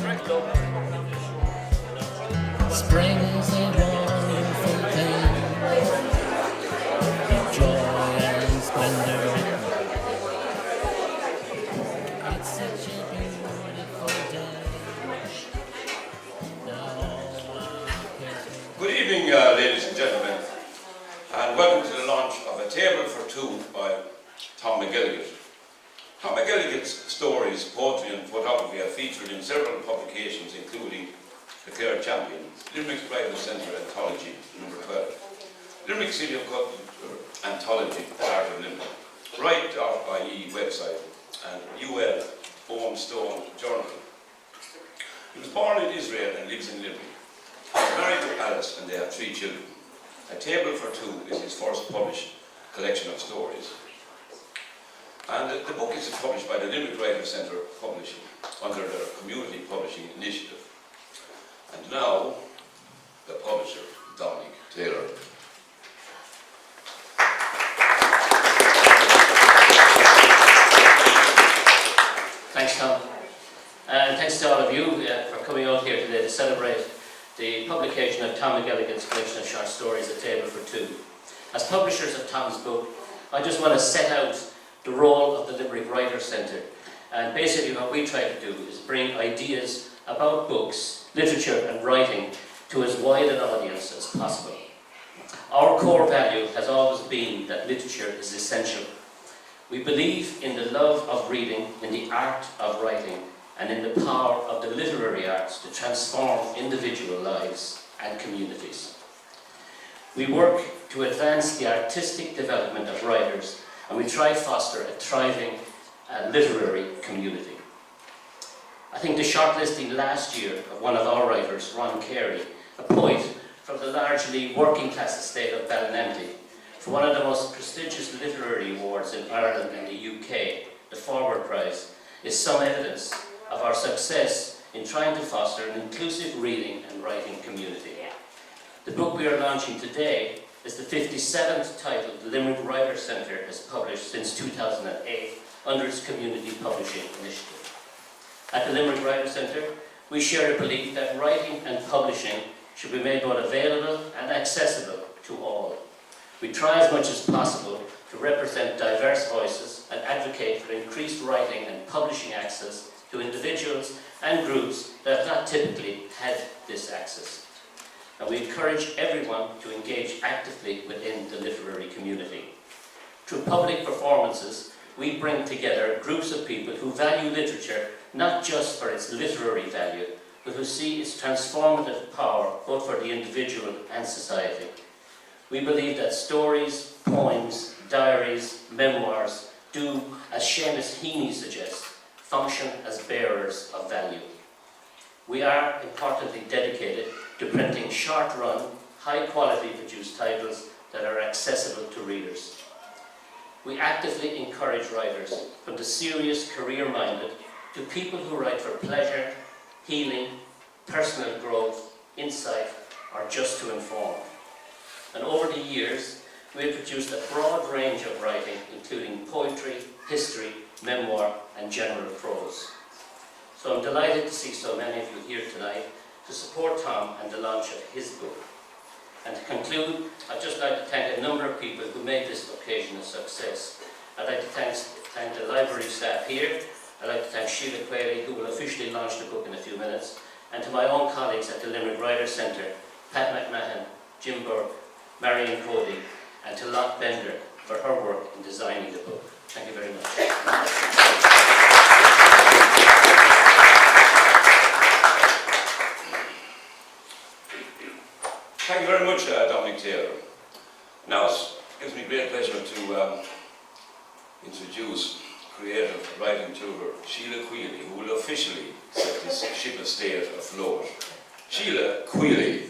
Spring is a wonderful thing, of joy and splendor. It's such a beautiful day. Good evening, ladies and gentlemen, and welcome to the launch of A Table for Two by Tom McElligott. Tom McElligott's stories, poetry and photography are featured in several publications, including The Clare Champion, Limerick Writers Centre Anthology, number 12, Limerick City of Culture Anthology, The Art of Limerick, Write.ie website, and UL Owen Stone Journal. He was born in Israel and lives in Limerick. He is married to Alice and they have 3 children. A Table for Two is his first published collection of stories. And the book is published by the Limerick Writers Centre Publishing under their community publishing initiative. And now, the publisher, Dominic Taylor. Thanks, Tom. And thanks to all of you for coming out here today to celebrate the publication of Tom McElligott's collection of short stories, A Table for Two. As publishers of Tom's book, I just want to set out the role of the Limerick Writers Centre. And basically what we try to do is bring ideas about books, literature and writing to as wide an audience as possible. Our core value has always been that literature is essential. We believe in the love of reading, in the art of writing, and in the power of the literary arts to transform individual lives and communities. We work to advance the artistic development of writers, and we try to foster a thriving literary community. I think the shortlisting last year of one of our writers, Ron Carey, a poet from the largely working class estate of Ballinamty, for one of the most prestigious literary awards in Ireland and the UK, the Forward Prize, is some evidence of our success in trying to foster an inclusive reading and writing community. The book we are launching today is the 57th title the Limerick Writers Centre has published since 2008 under its community publishing initiative. At the Limerick Writers Centre, we share a belief that writing and publishing should be made both available and accessible to all. We try as much as possible to represent diverse voices and advocate for increased writing and publishing access to individuals and groups that have not typically had this access. And we encourage everyone to engage actively within the literary community. Through public performances, we bring together groups of people who value literature not just for its literary value, but who see its transformative power both for the individual and society. We believe that stories, poems, diaries, memoirs do, as Seamus Heaney suggests, function as bearers of value. We are importantly dedicated to printing short-run, high-quality produced titles that are accessible to readers. We actively encourage writers, from the serious career-minded to people who write for pleasure, healing, personal growth, insight, or just to inform. And over the years, we have produced a broad range of writing, including poetry, history, memoir, and general prose. So I'm delighted to see so many of you here tonight to support Tom and the launch of his book. And to conclude, I'd just like to thank a number of people who made this occasion a success. I'd like to thank the library staff here. I'd like to thank Sheila Quealey, who will officially launch the book in a few minutes, and to my own colleagues at the Limerick Writers Centre, Pat McMahon, Jim Burke, Marion Cody, and to Lot Bender for her work in designing the book. Thank you very much. Thank you very much, Dominic Taylor. Now it gives me great pleasure to introduce creative writing tutor Sheila Quealey, who will officially set this ship of state afloat. Sheila Quealey.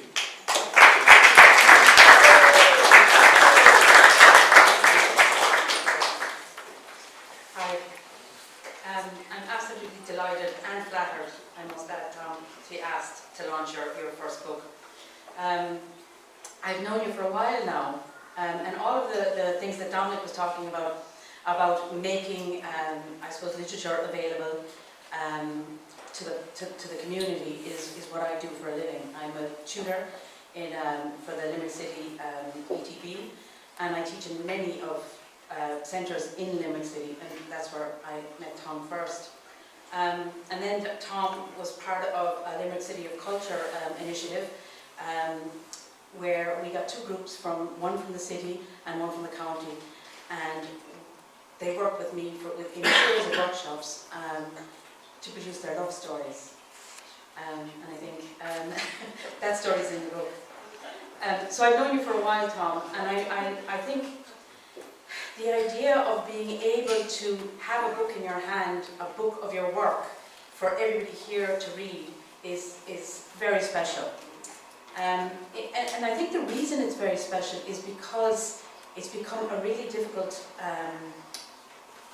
Hi. I'm absolutely delighted and flattered, I must add, Tom, to be asked to launch your first book. I've known you for a while now, and all of the things that Dominic was talking about making, I suppose, literature available, to the community is what I do for a living. I'm a tutor for the Limerick City ETB, and I teach in many of centres in Limerick City, and that's where I met Tom first. And then Tom was part of a Limerick City of Culture initiative, where we got two groups, one from the city and one from the county, and they worked with me in a series of workshops to produce their love stories. And I think that story's in the book. So I've known you for a while, Tom, and I think the idea of being able to have a book in your hand, a book of your work, for everybody here to read is very special. And I think the reason it's very special is because it's become a really difficult,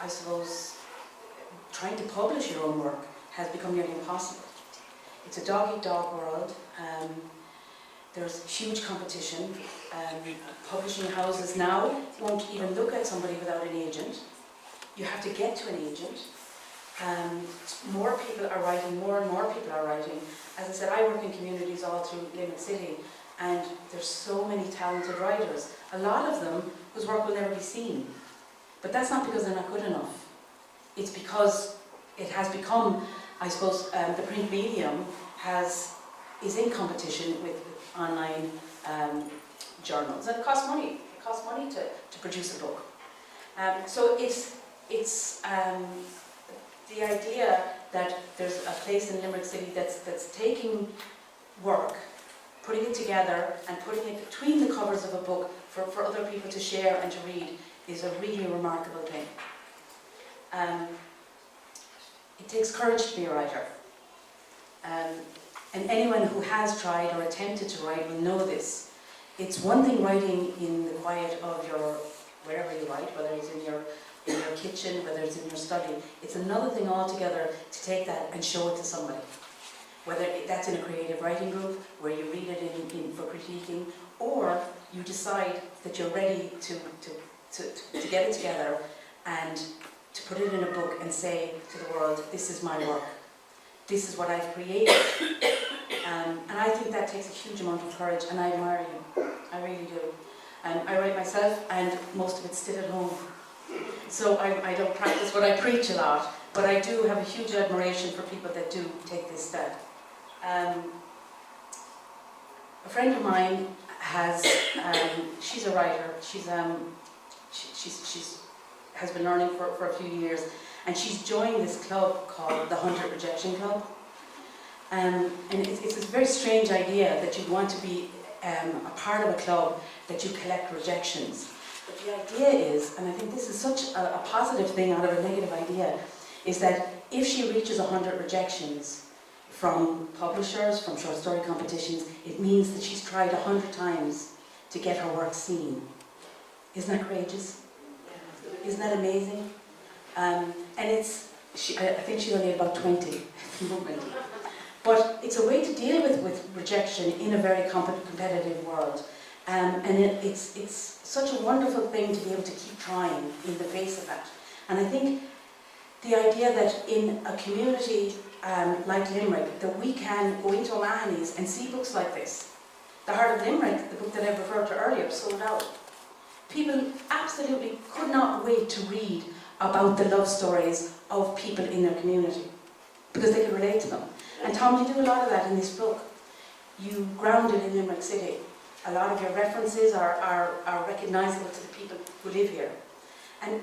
I suppose, trying to publish your own work has become nearly impossible. It's a dog-eat-dog world. There's huge competition. Publishing houses now won't even look at somebody without an agent. You have to get to an agent. More people are writing, more and more people are writing. As I said, I work in communities all through Limerick City, and there's so many talented writers. A lot of them whose work will never be seen. But that's not because they're not good enough. It's because it has become, I suppose, the print medium is in competition with online journals. And it costs money. It costs money to produce a book. So it's the idea that there's a place in Limerick City that's taking work, putting it together and putting it between the covers of a book for other people to share and to read is a really remarkable thing. It takes courage to be a writer. And anyone who has tried or attempted to write will know this. It's one thing writing in the quiet of your, wherever you write, whether it's in your kitchen, whether it's in your study. It's another thing altogether to take that and show it to somebody. Whether that's in a creative writing group, where you read it in for critiquing, or you decide that you're ready to get it together and to put it in a book and say to the world, this is my work. This is what I've created. And I think that takes a huge amount of courage, and I admire you. I really do. I write myself, and most of it's still at home. So I don't practice what I preach a lot, but I do have a huge admiration for people that do take this step. A friend of mine she's a writer. She's has been learning for a few years, and she's joined this club called the 100 Rejection Club. And it's a very strange idea that you'd want to be a part of a club that you collect rejections. But the idea is, and I think this is such a positive thing out of a negative idea, is that if she reaches 100 rejections from publishers, from short story competitions, it means that she's tried 100 times to get her work seen. Isn't that courageous? Isn't that amazing? And I think she only had about 20 at the moment. But it's a way to deal with rejection in a very competitive world. And it's such a wonderful thing to be able to keep trying in the face of that. And I think the idea that in a community like Limerick, that we can go into O'Mahony's and see books like this. The Heart of Limerick, the book that I referred to earlier, sold out. People absolutely could not wait to read about the love stories of people in their community, because they could relate to them. And Tom, you do a lot of that in this book. You ground it in Limerick City. A lot of your references are recognisable to the people who live here. And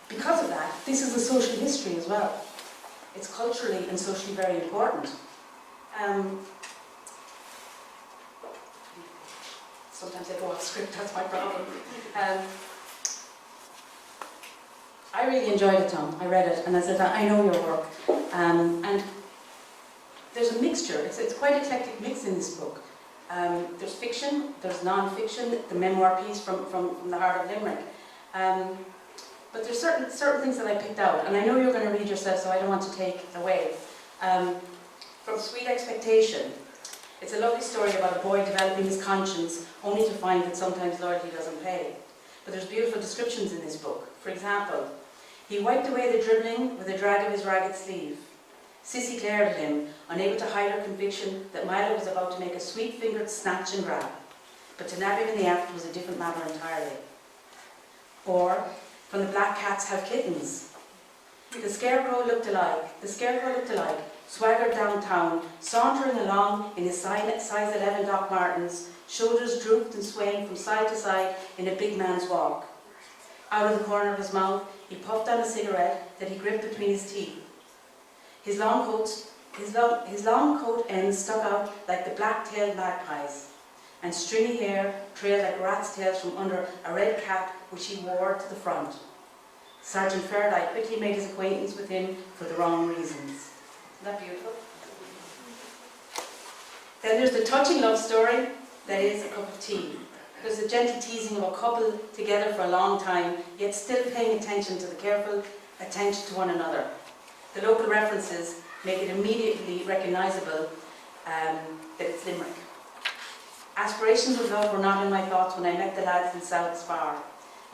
because of that, this is a social history as well. It's culturally and socially very important. Sometimes I go off script, that's my problem. I really enjoyed it, Tom. I read it, and I said, I know your work. And there's a mixture. It's quite an eclectic mix in this book. There's fiction, there's non-fiction, the memoir piece from the Heart of Limerick. But there's certain things that I picked out, and I know you're going to read yourself, so I don't want to take away. From Sweet Expectation, it's a lovely story about a boy developing his conscience, only to find that sometimes loyalty doesn't pay. But there's beautiful descriptions in this book. For example, he wiped away the dribbling with a drag of his ragged sleeve. Sissy glared at him, unable to hide her conviction that Milo was about to make a sweet-fingered snatch and grab. But to nab him in the act was a different matter entirely. Or, from the black cats have kittens. The scarecrow looked alike, swaggered downtown, sauntering along in his size 11 Doc Martens, shoulders drooped and swaying from side to side in a big man's walk. Out of the corner of his mouth, he puffed on a cigarette that he gripped between his teeth. His long coat ends stuck out like the black-tailed magpies, and stringy hair trailed like rats' tails from under a red cap which he wore to the front. Sergeant Fairlight quickly made his acquaintance with him for the wrong reasons. Isn't that beautiful? Then there's the touching love story that is A Cup of Tea. There's the gentle teasing of a couple together for a long time, yet still paying attention to the careful attention to one another. The local references make it immediately recognisable that it's Limerick. Aspirations of love were not in my thoughts when I met the lads in South Spar.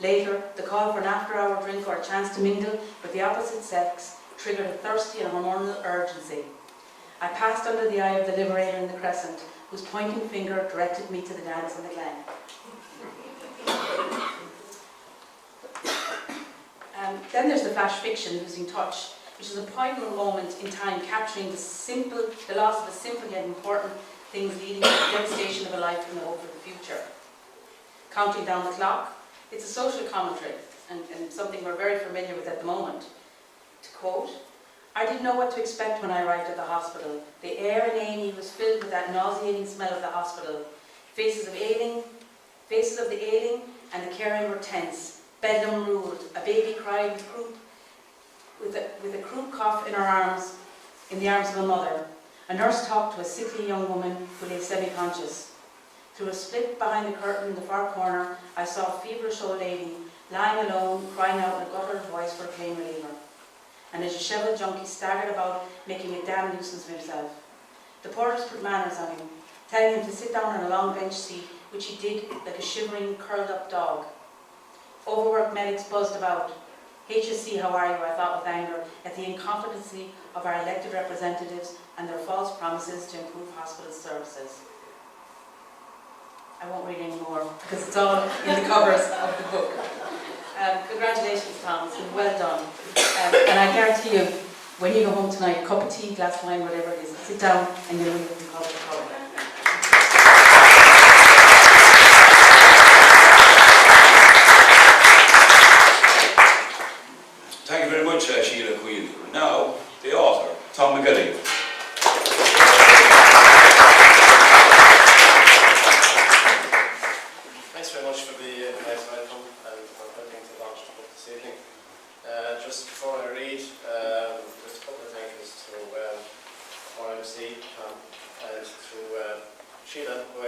Later, the call for an after-hour drink or a chance to mingle with the opposite sex triggered a thirsty and hormonal urgency. I passed under the eye of the Liberator in the Crescent, whose pointing finger directed me to the dance in the glen. Then there's the flash fiction, Losing Touch, which is a poignant moment in time capturing the loss of the simple yet important things leading to the devastation of a life and the hope for the future. Counting Down the Clock, it's a social commentary and something we're very familiar with at the moment. To quote, "I didn't know what to expect when I arrived at the hospital. The air in A&E was filled with that nauseating smell of the hospital. Faces of the ailing and the caring were tense. Bedlam ruled. A baby cried with a croup cough in the arms of a mother. A nurse talked to a sickly young woman who lay semi-conscious. Through a split behind the curtain in the far corner, I saw a feverish old lady lying alone, crying out in a guttural voice for a pain reliever. And a dishevelled junkie staggered about, making a damn nuisance of himself. The porters put manners on him, telling him to sit down on a long bench seat, which he did like a shivering, curled-up dog. Overworked medics buzzed about. HSC, how are you, I thought with anger, at the incompetency of our elected representatives and their false promises to improve hospital services." I won't read any more, because it's all in the covers of the book. Congratulations, Thomas, and well done. And I guarantee you, when you go home tonight, a cup of tea, glass of wine, whatever it is, sit down and you'll read it from cover to cover. Thank you very much, Sheila Quealey. Now, the author, Tom McElligott. Thanks very much for the nice welcome and for helping to launch the book this evening. Just before I read, just a couple of thank yous to RMC and to Sheila, who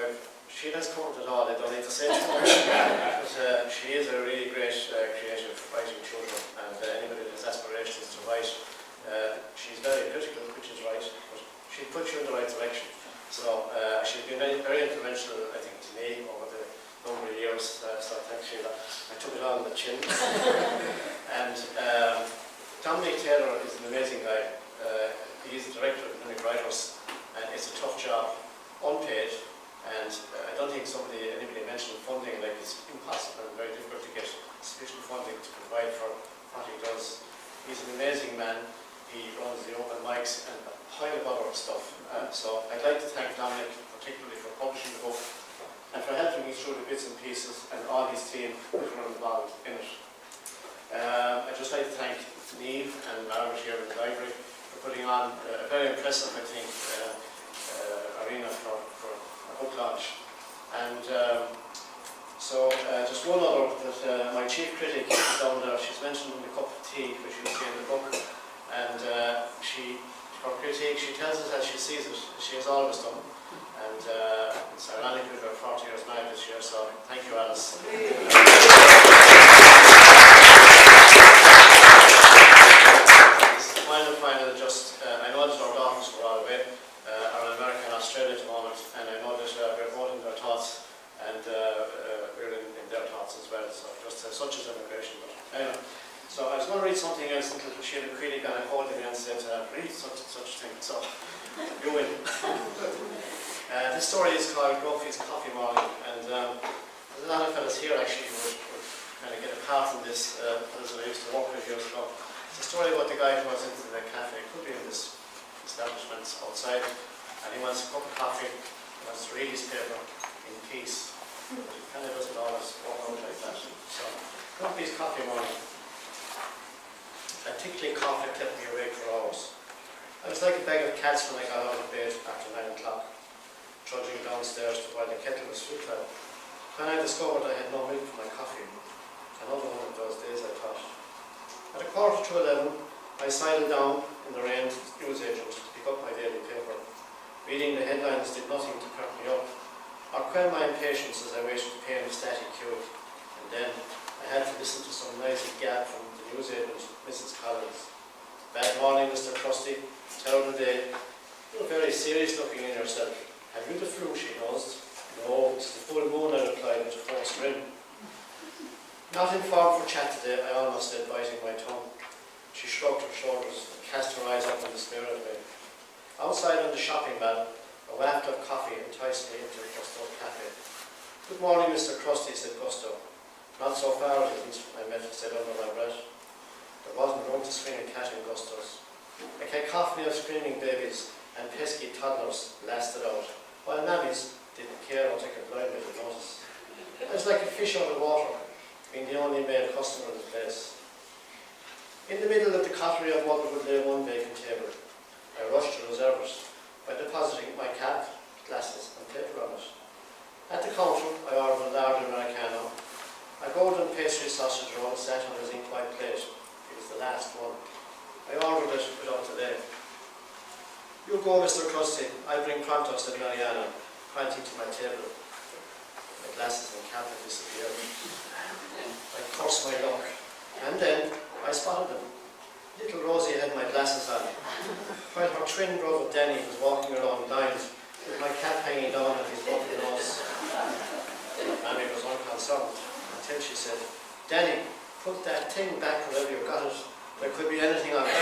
Sheila's covered it all, I don't need to say too much. But she is a really great creative writing tutor, and anybody that has aspirations to write, she's very critical, which is right, but she'll put you in the right direction. So she's been very influential, I think, to me over the number of years, so thanks Sheila. I took it on the chin. And Dominic Taylor is an amazing guy. He's the director of Limerick Writers, and it's a tough job, unpaid, and I don't think anybody mentioned funding, like it's impossible and very difficult to get sufficient funding to provide for what he does. He's an amazing man. He runs the open mics and a pile of other stuff. So I'd like to thank Dominic particularly for publishing the book and for helping me through the bits and pieces and all his team who were involved in it. I'd just like to thank Niamh and Margaret here in the library for putting on a very impressive, I think, arena for a book launch. And just one other, that my chief critic is down there, she's mentioned in the cup of tea, which you see in the book, and her critique, she tells us that she sees it, she has always done. And it's ironic with her 40 years married this year, so thank you, Alice. Final, just, I know that our daughters were all away, are in America and Australia at the moment, and I know that we're both in their thoughts, and we're in their thoughts as well, so just such as immigration. But anyway, So I was going to read something else until Sheila Quealey got a hold of me and said, read such thing. So you win. This story is called Gruffy's Coffee Morning, and there's a lot of fellas here actually who would kind of get a part in this, as I used to work with years ago. It's a story about the guy who was into the cafe, it could be in this establishment outside, and he wants a cup of coffee, he wants to read his paper in peace. But he kind of doesn't always walk out like that. So, Gruffy's Coffee Morning. A tickling cough had kept me awake for hours. I was like a bag of cats when I got out of bed after 9 o'clock, trudging downstairs while the kettle was full. When I discovered I had no milk for my coffee. Another one of those days, I thought. At 11:15, I sidled down in the rain to the newsagent to pick up my daily paper. Reading the headlines did nothing to perk me up, or quell my impatience as I waited to pay in a static queue. And then I had to listen to some noisy gab from the newsagent, Mrs. Collins. Bad morning, Mr. Crusty. Terrible day. You're very serious looking in yourself. Have you the flu, she nosed. No, it's the full moon, I replied with a forced grin. Not in form for chat today, I almost said, biting my tongue. She shrugged her shoulders and cast her eyes up in despair at me. Outside on the shopping mall, a waft of coffee enticed me into Gusto's cafe. Good morning, Mr. Crusty, said Gusto. Not so far, it isn't, I said under my breath. There wasn't room to swing a cat in Gusto's. A cacophony of screaming babies and pesky toddlers lasted out, while mammies didn't care or take a blind bit of notice. I was like a fish out of water, being the only male customer in the place. In the middle of the coterie of Motherhood lay one vacant table. I rushed to reserve it by depositing my cap, glasses and paper on it. At the counter, I ordered a large Americano. A golden pastry sausage roll sat on his ink white plate. It was the last one. I ordered it without delay. You go, Mr. Crusty. I'll bring pronto, said Mariana, pointing to my table. My glasses and cap had disappeared. I cursed my luck. And then I spotted them. Little Rosie had my glasses on, while her twin brother Danny was walking around blind, with my cap hanging down at his bumpy nose. Mammy was unconcerned until she said, Danny, put that thing back wherever you got it. There could be anything on it.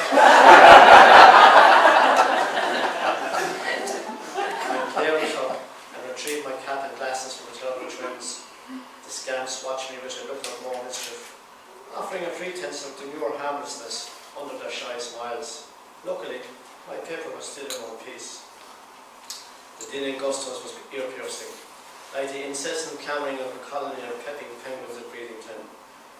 I cleared it up and retrieved my cap and glasses from the terrible twins. The scamps watched me with a look of more mischief, offering a pretense of demure harmlessness under their shy smiles. Luckily, my paper was still in one piece. The din in Gusto's was ear-piercing, like the incessant clamouring of a colony of pepping penguins at Breedington.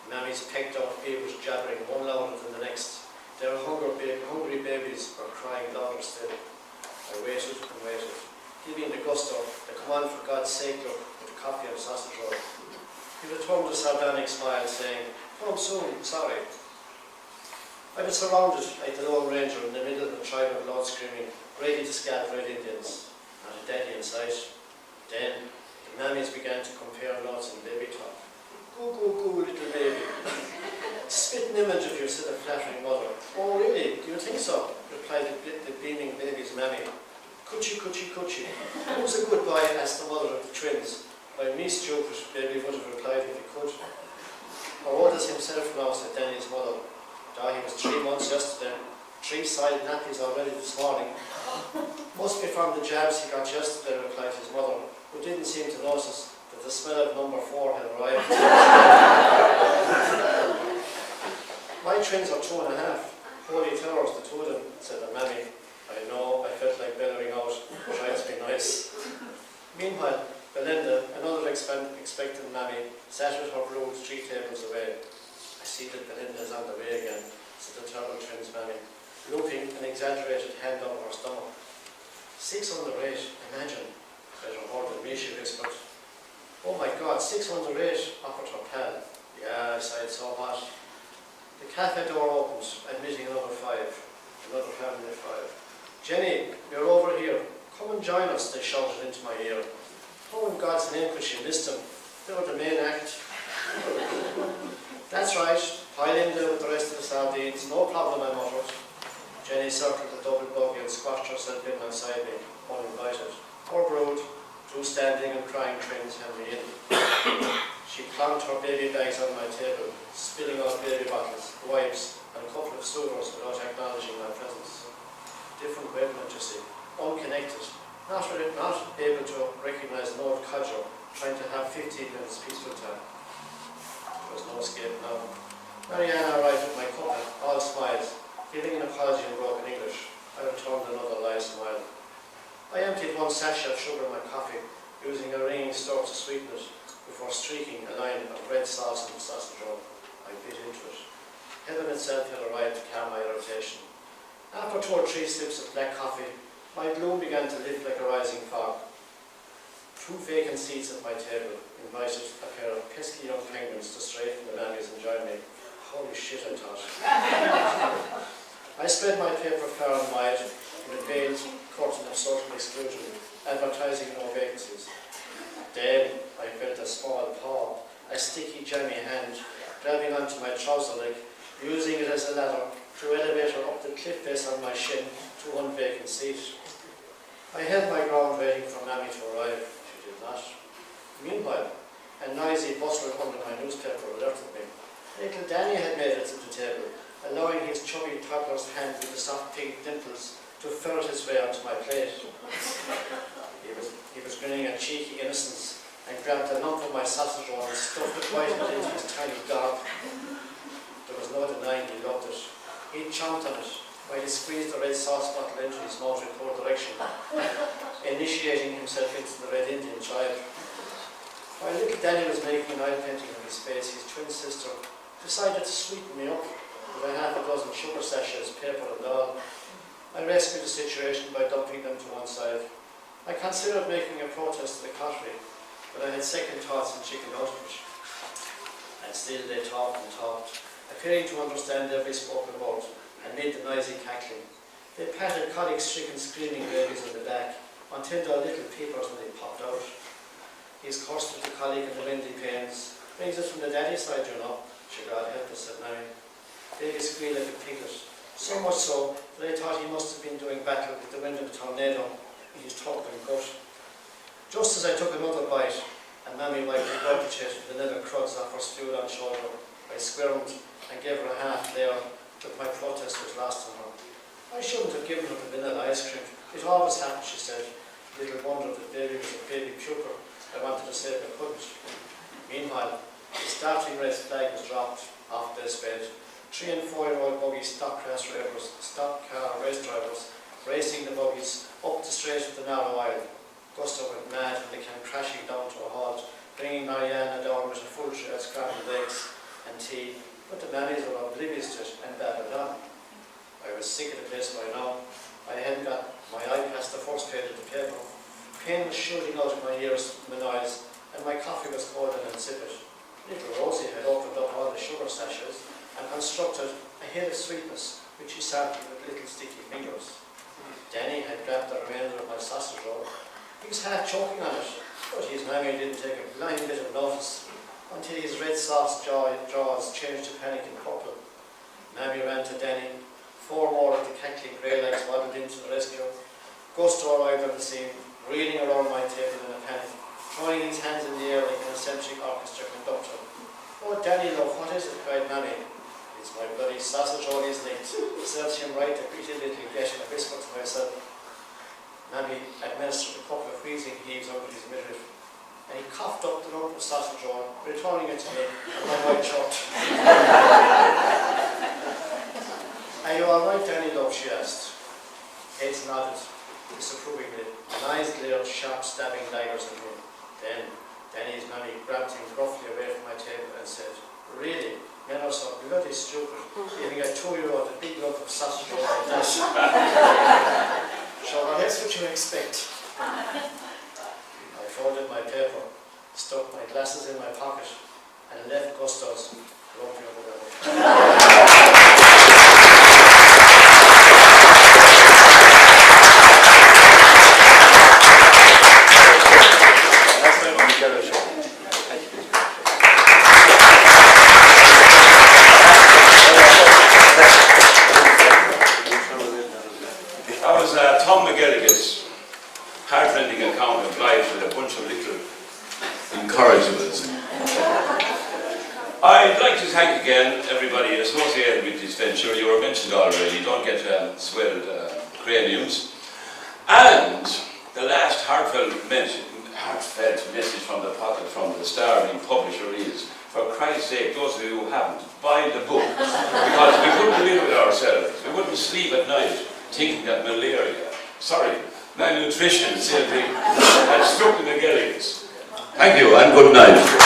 Mammies pecked out beavers jabbering, one louder than the next. Their hungry babies were crying louder still. I waited and waited, giving the Gusto the command for God's sake look with the coffee and sausage roll. He returned a sardonic smile, saying, come soon, sorry. I was surrounded like the Lone Ranger in the middle of a tribe of loud screaming, ready to scalp Red Indians. Not a daddy in sight. Then the mammies began to compare notes in baby talk. Goo, goo, goo, little baby. Spit an image of you, said a flattering mother. Oh, really? Do you think so? Replied the beaming baby's mammy. Coochie, coochie, coochie. Who's a good boy? Asked the mother of the twins. Why, me stupid, baby would have replied if he could. How old is himself now, said Danny's mother. He was 3 months yesterday. 3 sided nappies already this morning. Must be from the jabs he got yesterday, replied his mother, who didn't seem to notice that the smell of number 4 had arrived. My twins are 2.5. Holy Thurs, the two of them, said the mammy. I know, I felt like bellowing out, trying to be nice. Meanwhile, Belinda, another expectant mammy, sat with her brood 3 tables away. I see that Belinda's on the way again, said the terrible twins mammy, looping an exaggerated hand over her stomach. 6 under 8, imagine. Better more than me, she whispered. Oh my God, 6 under 8, offered her pal. Yeah, I sighed so hot. The cafe door opened, admitting another 5. Another family of 5. Jenny, you're over here. Come and join us, they shouted into my ear. Oh, in God's name, could she miss them? They were the main act. That's right, pile in there with the rest of the sardines, no problem, I muttered. Jenny circled the double buggy and squashed herself in beside me, uninvited. Poor brood, 2 standing and crying twins held me in. She She clanked her baby bags on my table, spilling out baby bottles, wipes, and a couple of sewers without acknowledging my presence. Different wavelength, you see, unconnected, not able to recognise an old codger trying to have 15 minutes peaceful time. There was no escape now. Marianne arrived with my cup, all smiles, giving an apology in broken English. I returned another light smile. I emptied one sachet of sugar in my coffee, using a ringing stir to sweeten it, before streaking a line of red sauce on the sausage roll. I bit into it. Heaven itself had arrived to calm my irritation. After 2 or 3 sips of black coffee, my gloom began to lift like a rising fog. 2 vacant seats at my table invited a pair of pesky young penguins to stray from the mammies and join me. Holy shit, I thought. I spread my paper far and wide in a veiled curtain of social exclusion, advertising no vacancies. Then I felt a small paw, a sticky jammy hand, grabbing onto my trouser leg, using it as a ladder to elevate her up the cliff face on my shin to one vacant seat. I held my ground waiting for Mammy to arrive. She did not. Meanwhile, a noisy bustle under my newspaper alerted me. Little Danny had made it to the table, allowing his chubby toddler's hand with the soft pink dimples to ferret his way onto my plate. He was grinning at cheeky innocence and grabbed a lump of my sausage roll and stuffed it right into his tiny gob. There was no denying he loved it. He chomped on it while he squeezed the red sauce bottle into his mouth in poor direction, initiating himself into the Red Indian tribe. While little Danny was making an eye painting on his face, his twin sister decided to sweeten me up with a half a dozen sugar sachets, paper and all. I rescued the situation by dumping them to one side. I considered making a protest to the contrary, but I had second thoughts and chickened out of it. And still they talked and talked, appearing to understand every spoken word, amid the noisy cackling. They patted colic-stricken screaming babies on the back, until their little peepers when they popped out. He's cursed with the colic and the windy pains. Brings it from the daddy side, you know. She God help us, said Mary. Baby squealed like a piglet, so much so that I thought he must have been doing battle with the wind of a tornado in his throat and gut. Just as I took another bite, and Mammy wiped the regurgitated vanilla cruds off her stewed on shoulder, I squirmed and gave her a half layer, but my protest was lost on her. I shouldn't have given her the vanilla ice cream. It always happens, she said. Little wonder that baby was a baby puker. I wanted to say but couldn't. Meanwhile, the starting race flag was dropped off this bed. 3- and 4-year-old buggy stock car race drivers racing the buggies up the straight of the narrow aisle. Gusto went mad and they came crashing down to a halt, bringing Marianne down with a full tray of scrambled eggs and tea, but the mammies were oblivious to it and babbled on. I was sick of the place by now. I hadn't got my eye past the first page of the paper. Pain was shooting out of my ears from the noise, and my coffee was cold and insipid. Little Rosie had opened up all the sugar sachets and constructed a hill of sweetness, which he sampled with little sticky fingers. Danny had grabbed the remainder of my sausage roll. He was half choking on it, but his mammy didn't take a blind bit of notice until his red sauce jaws changed to panic and purple. Mammy ran to Danny. 4 more of the cackling grey legs waddled into the rescue. Gusto arrived on the scene, reeling around my table in a panic, throwing his hands in the air like an eccentric orchestra conductor. "Oh, Danny, love, what is it?" cried Mammy. "It's my bloody sausage roll, isn't it? Serves him right, a pretty little get," I whispered to myself. Mammy administered a couple of wheezing heaves over his midriff, and he coughed up the lump of sausage roll, returning it to me in my white shirt. "Are you all right, Danny, love?" she asked. Heads nodded disapprovingly, and eyes glared sharp stabbing daggers at me. Then Danny's mammy grabbed him gruffly away from my table and said, "Really, men are so bloody stupid, giving a 2-year-old a big lump of sausage roll like that." "Sure, that's what you expect." I folded my paper, stuck my glasses in my pocket, and left Gusto's grumpy over there. That was Tom McElligott's heartrending account of life with a bunch of little incorrigibles. I'd like to thank again everybody associated with this venture. You were mentioned already, don't get swelled craniums. And the last heartfelt message from the starving publisher is, for Christ's sake, those of you who haven't, buy the book. Because we couldn't live with ourselves. We wouldn't sleep at night thinking that malnutrition, same thing, had struck the McElligotts. Thank you and good night.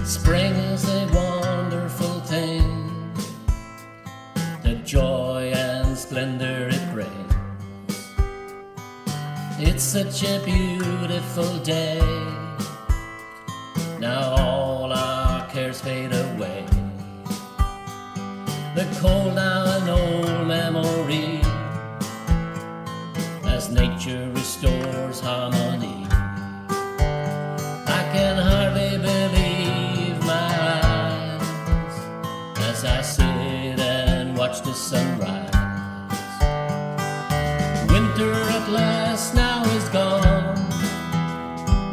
Spring is a wonderful thing, the joy and splendor it brings. It's such a beautiful day, now all our cares fade away. The cold now an old memory, as nature restores harmony. I can hardly believe my eyes as I sit and watch the sunrise. Winter at last now is gone,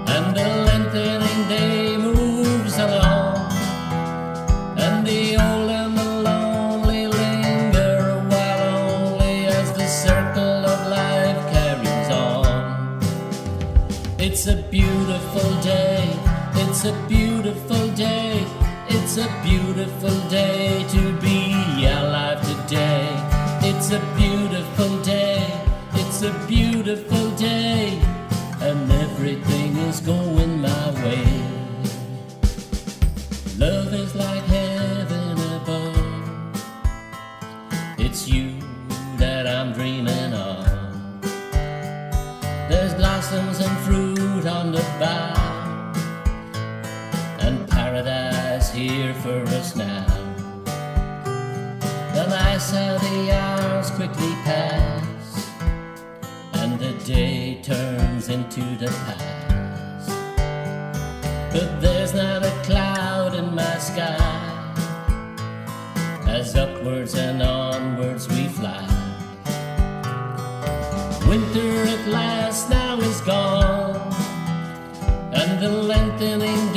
and the lengthening day moves along, and the old and the lonely linger a while only as the circle of life carries on. It's a beautiful day, it's a beautiful day, it's a beautiful day to be alive today. It's a beautiful day, it's a beautiful day, and everything is going my way. Love is like heaven above, it's you that I'm dreaming of. There's blossoms and fruit on the bough, and paradise here for us now. Alas, how the hours quickly pass, and the day turns into the past. But there's not a cloud in my sky, as upwards and onwards we fly. Winter at last now is gone, and the lengthening